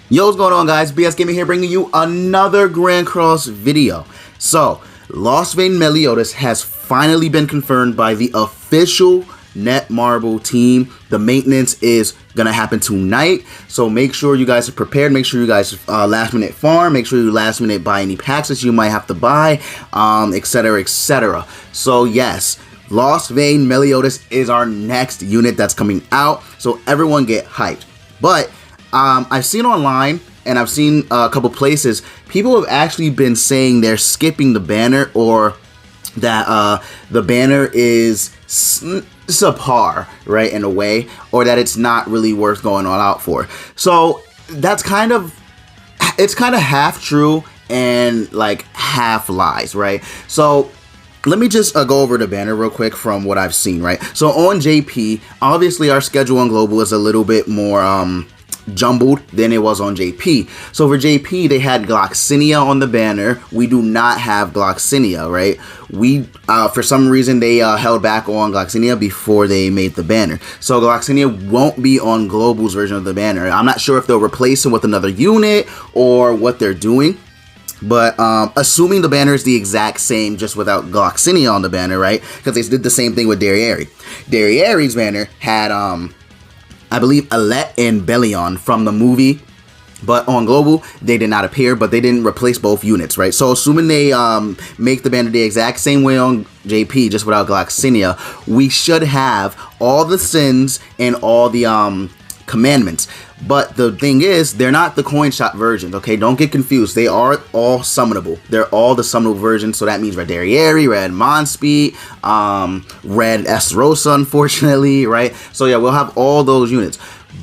Yo, what's going on, guys? BSGaming here, bringing you another Grand Cross video. So, Lostvayne Meliodas has finally been confirmed by the official Netmarble team. The maintenance is gonna happen tonight, so make sure you guys are prepared. Make sure you guys last minute farm. Make sure you last minute buy any packs that you might have to buy, etc., etc. So yes, Lostvayne Meliodas is our next unit that's coming out. So everyone get hyped. But I've seen online and I've seen a couple places, people have actually been saying they're skipping the banner, or that the banner is subpar, right, in a way, or that it's not really worth going all out for. So that's kind of half true and like half lies, right? So let me just go over the banner real quick from what I've seen, right? So on JP, obviously our schedule on Global is a little bit more jumbled than it was on JP. So for JP, they had Gloxinia on the banner. We do not have Gloxinia, right? We for some reason they held back on Gloxinia before they made the banner. So Gloxinia won't be on Global's version of the banner. I'm not sure if they'll replace him with another unit or what they're doing. But assuming the banner is the exact same, just without Gloxinia on the banner, right? Because they did the same thing with Derriere. Derriere's banner had I believe Alette and Bellion from the movie, but on Global they did not appear, but they didn't replace both units, right? So assuming they make the banner the exact same way on JP, just without Gloxinia, we should have all the sins and all the commandments. But the thing is, they're not the coin shot versions, okay? Don't get confused. They are all summonable. They're all the summonable versions, so that means Red Derriere, Red Monspeed, Red Esterosa, unfortunately, right? So yeah, we'll have all those units.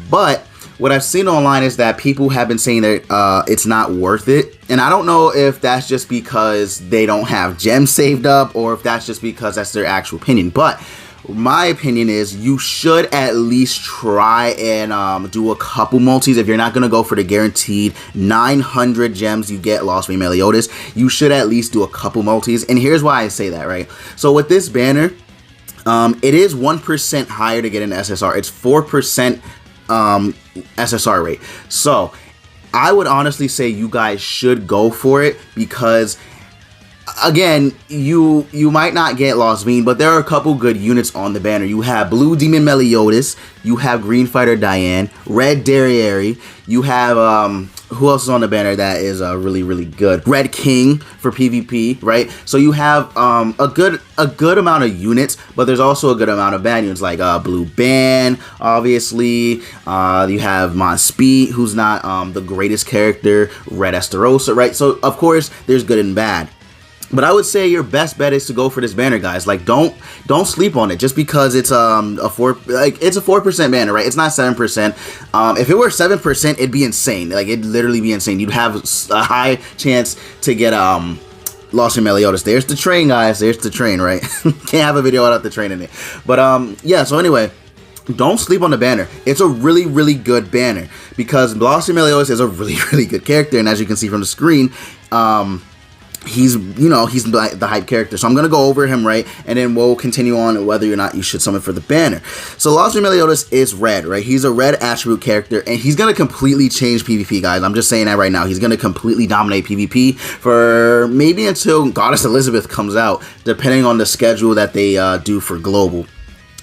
But what I've seen online is that people have been saying that it's not worth it. And I don't know if that's just because they don't have gems saved up, or if that's just because that's their actual opinion. But my opinion is you should at least try and do a couple multis. If you're not going to go for the guaranteed 900 gems you get Lostvayne Meliodas, you should at least do a couple multis. And here's why I say that, right? So with this banner, it is 1% higher to get an SSR. It's 4% SSR rate. So I would honestly say you guys should go for it, because again, you might not get Lostvayne, but there are a couple good units on the banner. You have Blue Demon Meliodas, you have Green Fighter Diane, Red Derriere, you have who else is on the banner that is really good? Red King for PvP, right? So you have a good amount of units, but there's also a good amount of bad units like Blue Ban, obviously. You have Monspeed, who's not the greatest character, Red Esterosa, right? So of course there's good and bad. But I would say your best bet is to go for this banner, guys. Like, don't sleep on it just because it's a 4% banner, right? It's not 7%. If it were 7%, it'd be insane. Like, it'd literally be insane. You'd have a high chance to get Lostvayne Meliodas. There's the train, guys. There's the train, right? Can't have a video without the train in it. But yeah. So anyway, don't sleep on the banner. It's a really good banner, because Lostvayne Meliodas is a really good character, and as you can see from the screen, he's the hype character. So I'm gonna go over him, right, and then we'll continue on whether or not you should summon for the banner. So Lostvayne Meliodas is red, right? He's a red attribute character, and he's gonna completely change PvP, guys. I'm just saying that right now. He's gonna completely dominate PvP for maybe until Goddess Elizabeth comes out, depending on the schedule that they do for Global.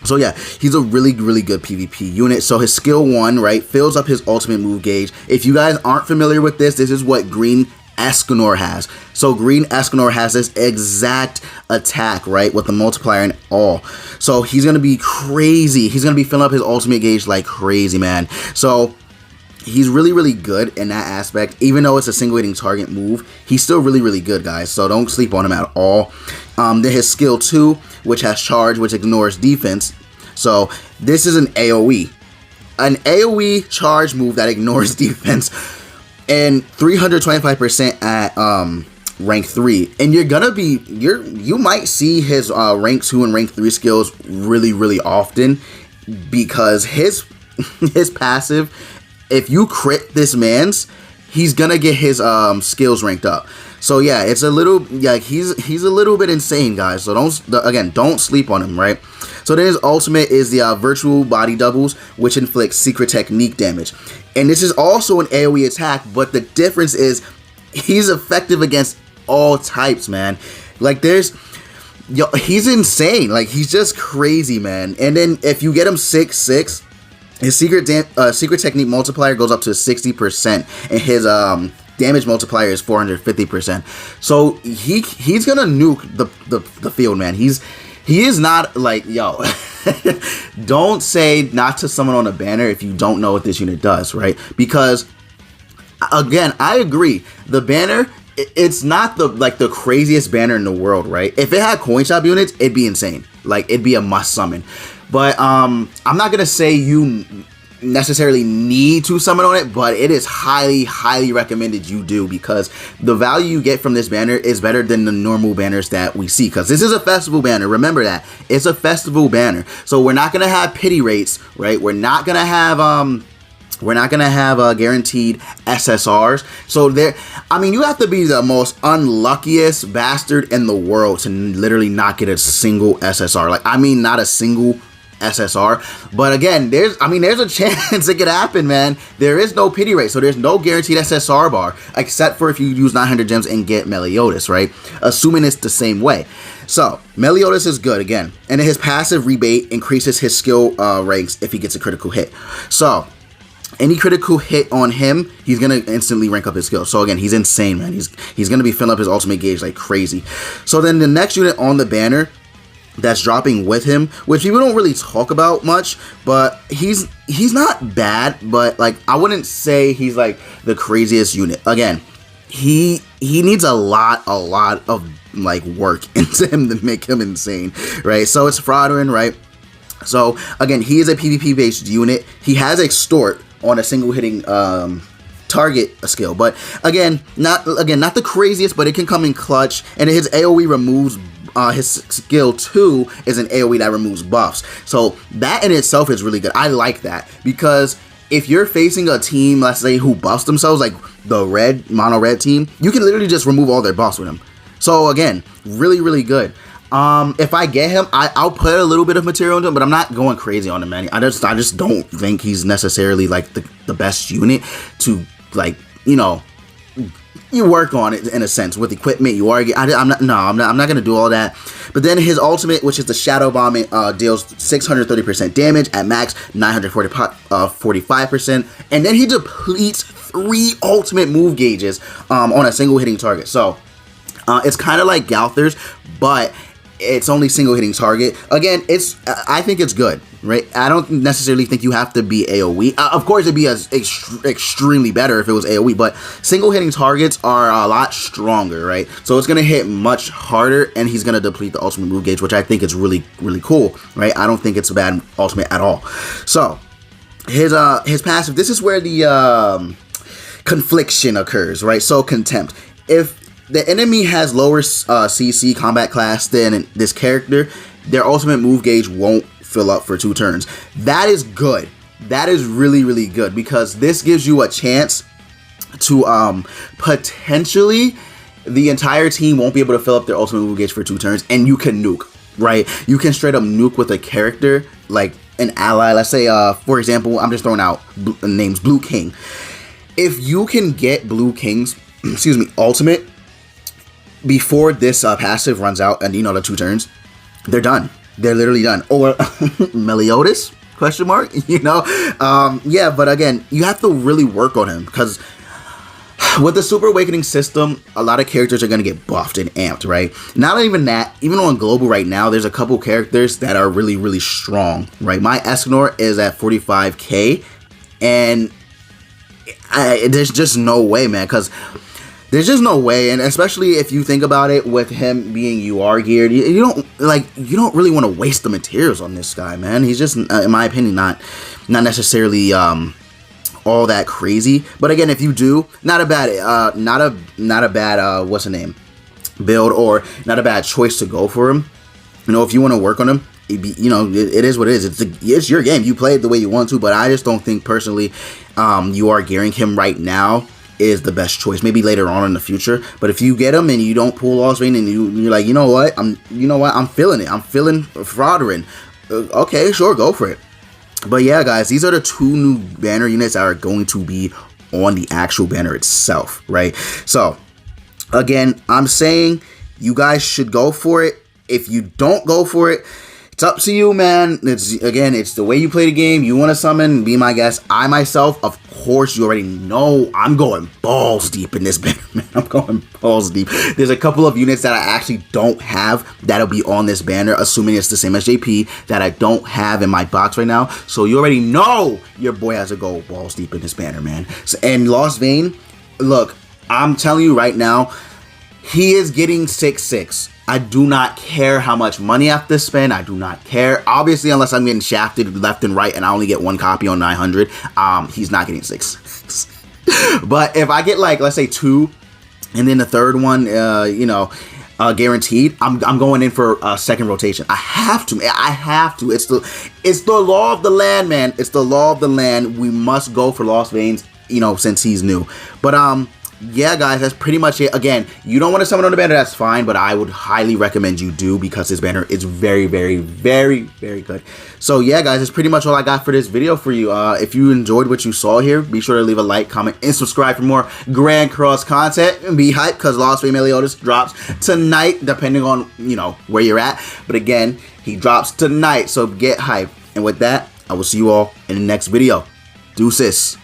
So yeah, he's a really good PvP unit. So his skill 1, right, fills up his ultimate move gauge. If you guys aren't familiar with this is what Green Escanor has. So Green Escanor has this exact attack, right, with the multiplier and all. So he's gonna be crazy. He's gonna be filling up his ultimate gauge like crazy, man. So he's really good in that aspect. Even though it's a single hitting target move, he's still really good, guys. So don't sleep on him at all. Then his skill 2, which has charge, which ignores defense. So this is an AoE. An AoE charge move that ignores defense, and 325% at rank 3. And you might see his rank 2 and rank 3 skills really often, because his passive, if you crit this man's, he's gonna get his skills ranked up. So yeah, it's a little, yeah, he's a little bit insane, guys. So don't sleep on him, right? So then his ultimate is the virtual body doubles, which inflicts secret technique damage. And this is also an AoE attack, but the difference is he's effective against all types, man. Like he's insane. Like he's just crazy, man. And then if you get him 6/6, his secret technique multiplier goes up to 60%, and his damage multiplier is 450%. So he's gonna nuke the field, man. He is not like, yo. Don't say not to someone on a banner if you don't know what this unit does, right? Because again, I agree. The banner, it's not the craziest banner in the world, right? If it had coin shop units, it'd be insane. Like it'd be a must summon. But I'm not gonna say you necessarily need to summon on it, but it is highly recommended you do, because the value you get from this banner is better than the normal banners that we see, because this is a festival banner. Remember that it's a festival banner, so we're not gonna have pity rates, right? We're not gonna have guaranteed SSRs. So you have to be the most unluckiest bastard in the world to literally not get a single SSR. Like, not a single SSR. But again, there's a chance it could happen, man. There is no pity rate, so there's no guaranteed SSR bar, except for if you use 900 gems and get Meliodas, right? Assuming it's the same way. So Meliodas is good again, and his passive rebate increases his skill ranks if he gets a critical hit. So any critical hit on him, he's gonna instantly rank up his skill. So again, he's insane, man. He's gonna be filling up his ultimate gauge like crazy. So then the next unit on the banner that's dropping with him, which people don't really talk about much, but he's not bad, but like I wouldn't say he's like the craziest unit. Again, he needs a lot of like work into him to make him insane, right? So it's Fraudrin, right? So again, he is a PvP based unit. He has extort on a single hitting target skill, but again, not the craziest, but it can come in clutch, and his AoE removes his skill 2 is an AoE that removes buffs. So that in itself is really good. I like that, because if you're facing a team, let's say, who buffs themselves, like the mono red team, you can literally just remove all their buffs with him. So again, really good. If I get him, I'll put a little bit of material into him, but I'm not going crazy on him, man. I just don't think he's necessarily like the best unit to, like, you work on it in a sense with equipment. You argue. I'm not gonna do all that. But then his ultimate, which is the Shadow Bomb, deals 630% damage at max, 945%, and then he depletes 3 ultimate move gauges on a single hitting target. So it's kind of like Galther's, but it's only single hitting target. Again, I think it's good, right? I don't necessarily think you have to be AoE. Of course, it'd be extremely better if it was AoE, but single hitting targets are a lot stronger, right? So it's gonna hit much harder, and he's gonna deplete the ultimate move gauge, which I think is really cool, right? I don't think it's a bad ultimate at all. So his passive, this is where the confliction occurs, right? So contempt. If the enemy has lower CC combat class than this character, their ultimate move gauge won't fill up for 2 turns. That is good. That is really good, because this gives you a chance to potentially the entire team won't be able to fill up their ultimate move gauge for 2 turns, and you can nuke, right? You can straight up nuke with a character like an ally. Let's say, for example, I'm just throwing out names, Blue King. If you can get Blue King's, ultimate before this passive runs out, and the 2 turns, they're done. They're literally done. Or Meliodas? Question mark? Yeah, but again, you have to really work on him, because with the Super Awakening system, a lot of characters are going to get buffed and amped, right? Not even that, even on global right now, there's a couple characters that are really strong, right? My Escanor is at 45k, and there's just no way, man, because there's just no way, and especially if you think about it, with him being UR geared, you don't really want to waste the materials on this guy, man. He's just, in my opinion, not necessarily all that crazy. But again, if you do, not a bad what's the name, build, or not a bad choice to go for him. If you want to work on him, it is what it is. It's your game. You play it the way you want to, but I just don't think personally UR gearing him right now is the best choice. Maybe later on in the future, but if you get him and you don't pull Lostvayne, and you're like, I'm feeling it. I'm feeling Fraudrin. Okay, sure, go for it. But yeah, guys, these are the 2 new banner units that are going to be on the actual banner itself, right? So, again, I'm saying you guys should go for it. If you don't go for it, it's up to you, man. It's the way you play the game. You want to summon, be my guest. I myself, of course, you already know I'm going balls deep in this banner, man. I'm going balls deep. There's a couple of units that I actually don't have that'll be on this banner, assuming it's the same as JP, that I don't have in my box right now. So you already know your boy has to go balls deep in this banner, man. And Lostvayne, look, I'm telling you right now, he is getting 6-6. I do not care how much money I have to spend. I do not care. Obviously, unless I'm getting shafted left and right and I only get 1 copy on 900, he's not getting 6. But if I get, like, let's say 2, and then the third one, guaranteed, I'm going in for a second rotation. I have to. It's the law of the land, man. It's the law of the land. We must go for Lostvayne's, since he's new. But yeah, guys, that's pretty much it. Again, you don't want to summon on the banner, that's fine, but I would highly recommend you do, because this banner is very, very, very, very good. So yeah, guys, that's pretty much all I got for this video for you. If you enjoyed what you saw here, be sure to leave a like, comment, and subscribe for more Grand Cross content. And be hyped, because Lostvayne Meliodas drops tonight, depending on, where you're at. But again, he drops tonight, so get hyped. And with that, I will see you all in the next video. Deuces.